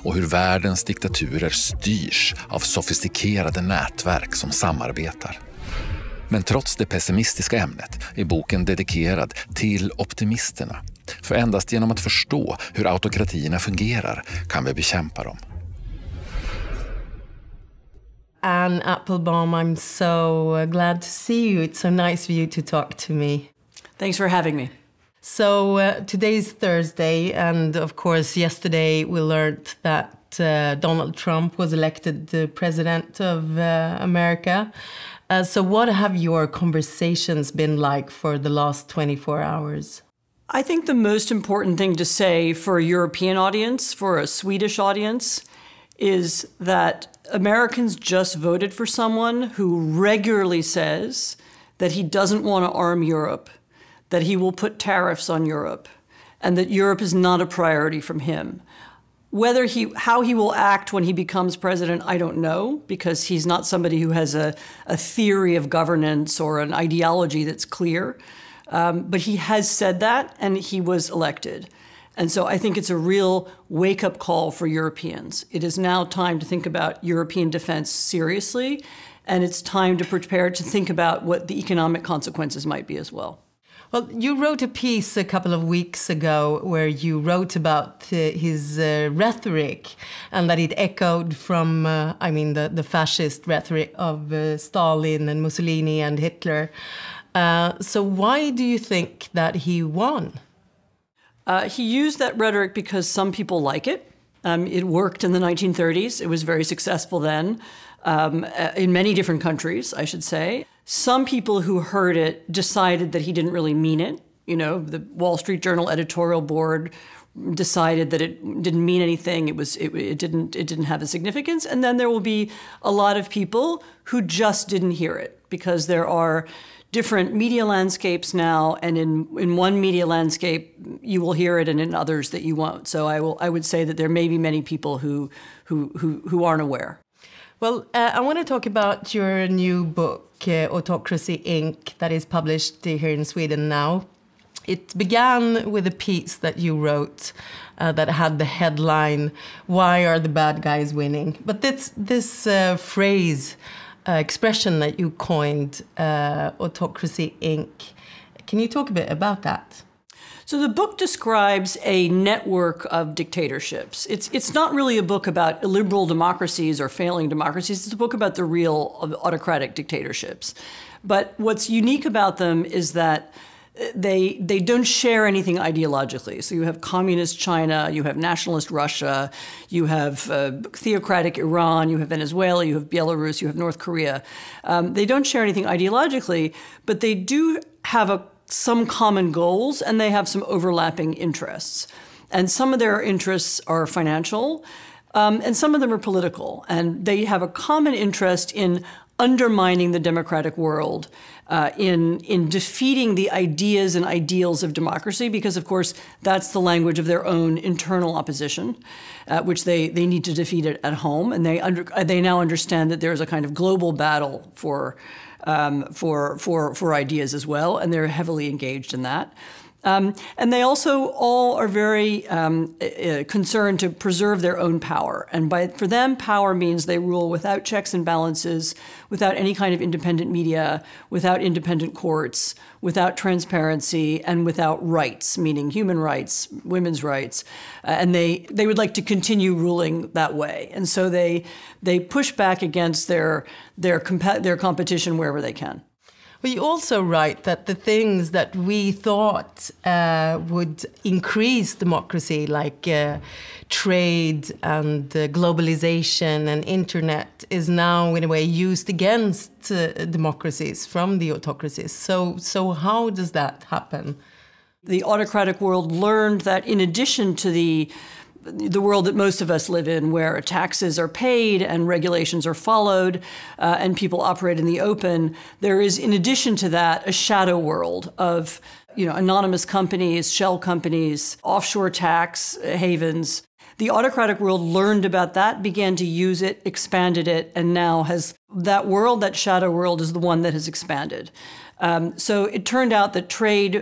och hur världens diktaturer styrs av sofistikerade nätverk som samarbetar. Men trots det pessimistiska ämnet är boken dedikerad till optimisterna. För endast genom att förstå hur autokratierna fungerar kan vi bekämpa dem. Anne Applebaum, I'm so glad to see you. It's so nice for you to talk to me. Thanks for having me. So today's Thursday, and of course yesterday we learned that Donald Trump was elected the president of America. So what have your conversations been like for the last 24 hours? I think the most important thing to say for a European audience, for a Swedish audience, is that Americans just voted for someone who regularly says that he doesn't want to arm Europe, that he will put tariffs on Europe, and that Europe is not a priority from him. How he will act when he becomes president, I don't know, because he's not somebody who has a theory of governance or an ideology that's clear. But he has said that, and he was elected. And so I think it's a real wake-up call for Europeans. It is now time to think about European defense seriously, and it's time to prepare to think about what the economic consequences might be as well. Well, you wrote a piece a couple of weeks ago where you wrote about his rhetoric and that it echoed from, the fascist rhetoric of Stalin and Mussolini and Hitler. So why do you think that he won? He used that rhetoric because some people like it. It worked in the 1930s. It was very successful then, in many different countries, I should say. Some people who heard it decided that he didn't really mean it. You know, the Wall Street Journal editorial board decided that it didn't mean anything. It didn't have a significance. And then there will be a lot of people who just didn't hear it because there are different media landscapes now, and in one media landscape you will hear it, and in others that you won't. So I would say that there may be many people who aren't aware. Well, I want to talk about your new book, Autocracy, Inc., that is published here in Sweden now. It began with a piece that you wrote that had the headline, "Why are the bad guys winning?" But this phrase, expression that you coined, Autocracy, Inc., can you talk a bit about that? So the book describes a network of dictatorships. It's not really a book about illiberal democracies or failing democracies. It's a book about the real autocratic dictatorships. But what's unique about them is that they don't share anything ideologically. So you have communist China, you have nationalist Russia, you have theocratic Iran, you have Venezuela, you have Belarus, you have North Korea. They don't share anything ideologically, but they do have some common goals, and they have some overlapping interests. And some of their interests are financial, and some of them are political. And they have a common interest in undermining the democratic world, in defeating the ideas and ideals of democracy, because, of course, that's the language of their own internal opposition, which they need to defeat it at home. And they now understand that there's a kind of global battle for ideas as well, and they're heavily engaged in that. And they also all are very concerned to preserve their own power. And for them, power means they rule without checks and balances, without any kind of independent media, without independent courts, without transparency, and without rights, meaning human rights, women's rights. And they would like to continue ruling that way. And so they push back against their competition wherever they can. Well, you also write that the things that we thought would increase democracy, like trade and globalization and internet, is now in a way used against democracies from the autocracies. So how does that happen? The autocratic world learned that in addition to the world that most of us live in, where taxes are paid and regulations are followed and people operate in the open, there is, in addition to that, a shadow world of anonymous companies, shell companies, offshore tax havens. The autocratic world learned about that, began to use it, expanded it, and now has that world, that shadow world, is the one that has expanded. So it turned out that trade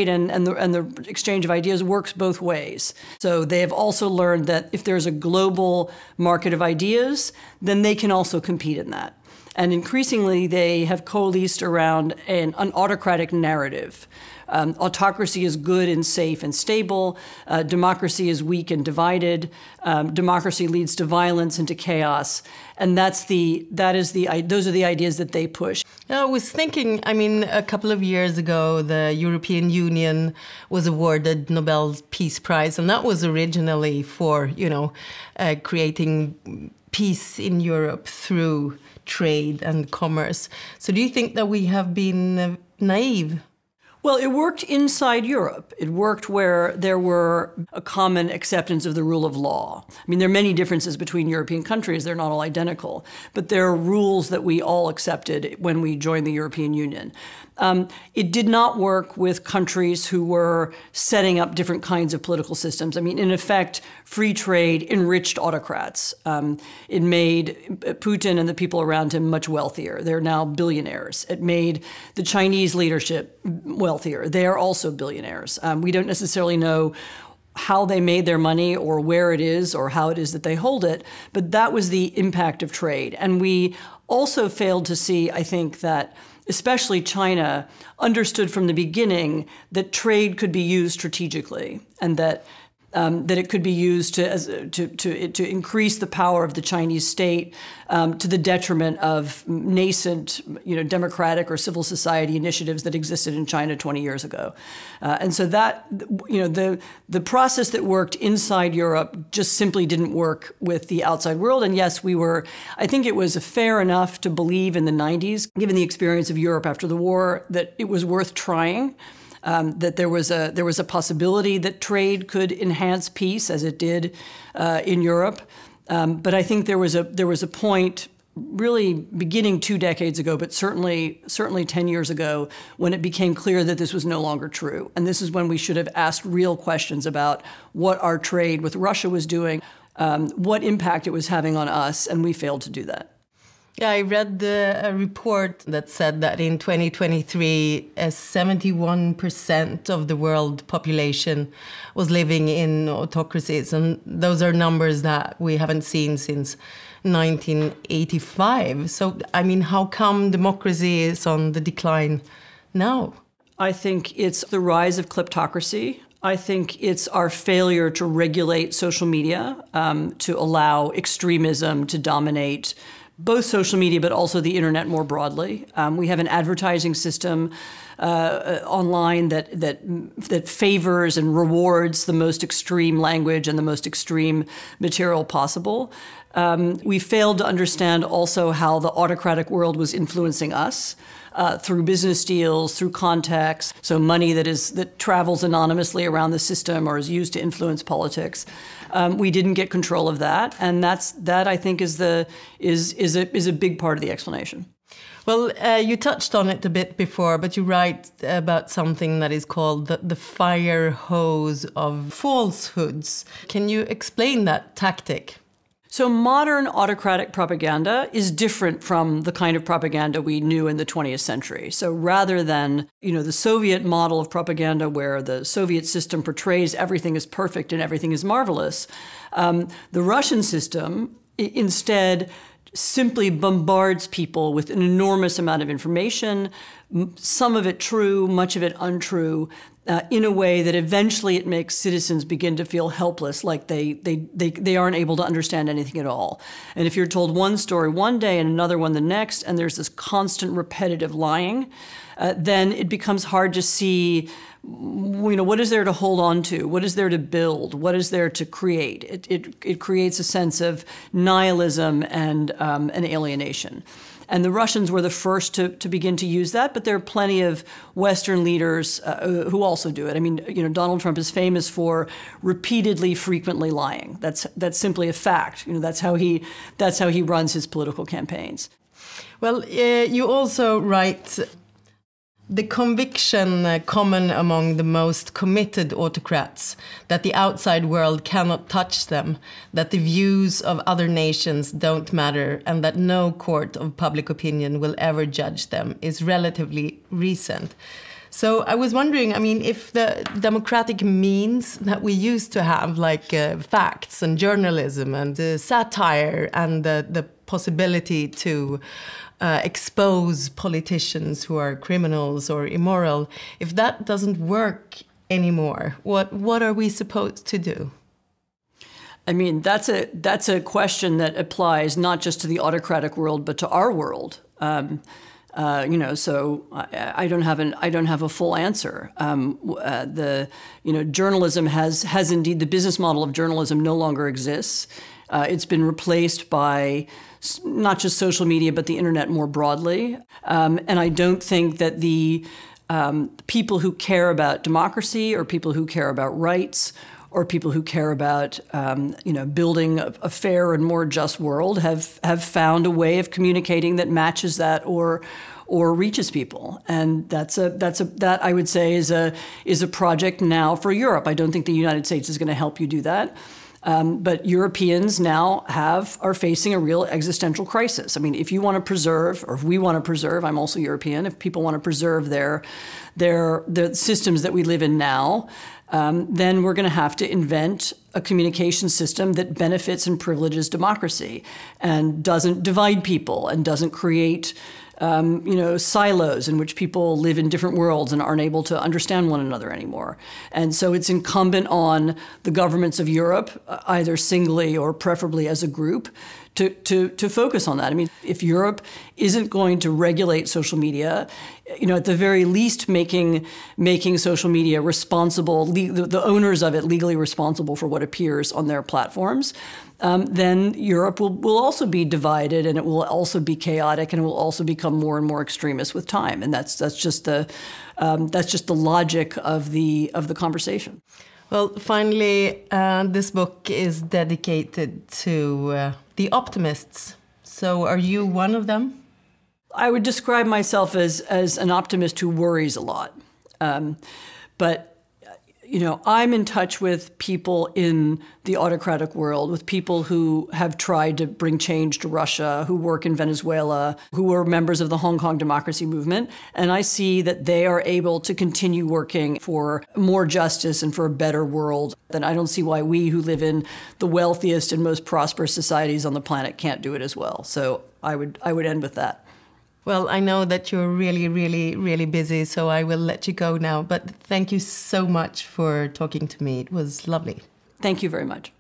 and the exchange of ideas works both ways. So they have also learned that if there's a global market of ideas, then they can also compete in that. And increasingly, they have coalesced around an autocratic narrative. Autocracy is good and safe and stable. Democracy is weak and divided. Democracy leads to violence and to chaos. And those are the ideas that they push. I was thinking, I mean, a couple of years ago, the European Union was awarded Nobel Peace Prize, and that was originally for, creating peace in Europe through trade and commerce. So do you think that we have been naive? Well, it worked inside Europe. It worked where there were a common acceptance of the rule of law. I mean, there are many differences between European countries. They're not all identical. But there are rules that we all accepted when we joined the European Union. It did not work with countries who were setting up different kinds of political systems. I mean, in effect, free trade enriched autocrats. It made Putin and the people around him much wealthier. They're now billionaires. It made the Chinese leadership wealthier. They are also billionaires. We don't necessarily know how they made their money or where it is or how it is that they hold it, but that was the impact of trade. And we also failed to see, I think, that especially China understood from the beginning that trade could be used strategically and that it could be used to increase the power of the Chinese state to the detriment of nascent, democratic or civil society initiatives that existed in China 20 years ago. And so that, the process that worked inside Europe just simply didn't work with the outside world. And yes, I think it was fair enough to believe in the 90s, given the experience of Europe after the war, that it was worth trying. That there was a possibility that trade could enhance peace, as it did in Europe. But I think there was a point, really beginning 2 decades ago, but certainly 10 years ago, when it became clear that this was no longer true. And this is when we should have asked real questions about what our trade with Russia was doing, what impact it was having on us, and we failed to do that. Yeah, I read a report that said that in 2023, 71% of the world population was living in autocracies. And those are numbers that we haven't seen since 1985. So, I mean, how come democracy is on the decline now? I think it's the rise of kleptocracy. I think it's our failure to regulate social media, to allow extremism to dominate both social media, but also the internet more broadly. We have an advertising system online that favors and rewards the most extreme language and the most extreme material possible. We failed to understand also how the autocratic world was influencing us. Through business deals, through contacts, so money that travels anonymously around the system or is used to influence politics. We didn't get control of that, and that I think is a big part of the explanation. Well, you touched on it a bit before, but you write about something that is called the fire hose of falsehoods. Can you explain that tactic? So modern autocratic propaganda is different from the kind of propaganda we knew in the 20th century. So rather than, the Soviet model of propaganda where the Soviet system portrays everything as perfect and everything is marvelous, the Russian system instead simply bombards people with an enormous amount of information, some of it true, much of it untrue, in a way that eventually it makes citizens begin to feel helpless, like they aren't able to understand anything at all. And if you're told one story one day and another one the next, and there's this constant repetitive lying, then it becomes hard to see, what is there to hold on to? What is there to build? What is there to create? It creates a sense of nihilism and an alienation. And the Russians were the first to begin to use that, but there are plenty of Western leaders who also do it. I mean, Donald Trump is famous for repeatedly, frequently lying. That's simply a fact. That's how he runs his political campaigns. Well, you also write The conviction common among the most committed autocrats that the outside world cannot touch them, that the views of other nations don't matter, and that no court of public opinion will ever judge them is relatively recent. So I was wondering, I mean, if the democratic means that we used to have, like facts and journalism and satire and the possibility to expose politicians who are criminals or immoral, if that doesn't work anymore, what are we supposed to do? I mean, that's a question that applies not just to the autocratic world, but to our world. So I don't have a full answer. Journalism has indeed, the business model of journalism no longer exists. It's been replaced by not just social media, but the internet more broadly. And I don't think that the people who care about democracy or people who care about rights or people who care about building a fair and more just world have found a way of communicating that matches that or reaches people. And that I would say is a project now for Europe. I don't think the United States is going to help you do that. But Europeans now are facing a real existential crisis. I mean, if you want to preserve, or if we want to preserve, I'm also European, if people want to preserve the systems that we live in now, then we're going to have to invent a communication system that benefits and privileges democracy and doesn't divide people and doesn't create silos in which people live in different worlds and aren't able to understand one another anymore. And so it's incumbent on the governments of Europe, either singly or preferably as a group, to focus on that. I mean, if Europe isn't going to regulate social media, at the very least making social media responsible, the owners of it legally responsible for what appears on their platforms, then Europe will also be divided, and it will also be chaotic, and it will also become more and more extremist with time. And that's just the logic of the conversation. Well, finally, this book is dedicated to the optimists. So are you one of them? I would describe myself as an optimist who worries a lot. But I'm in touch with people in the autocratic world, with people who have tried to bring change to Russia, who work in Venezuela, who are members of the Hong Kong democracy movement. And I see that they are able to continue working for more justice and for a better world. Then I don't see why we who live in the wealthiest and most prosperous societies on the planet can't do it as well. So I would end with that. Well, I know that you're really, really, really busy, so I will let you go now. But thank you so much for talking to me. It was lovely. Thank you very much.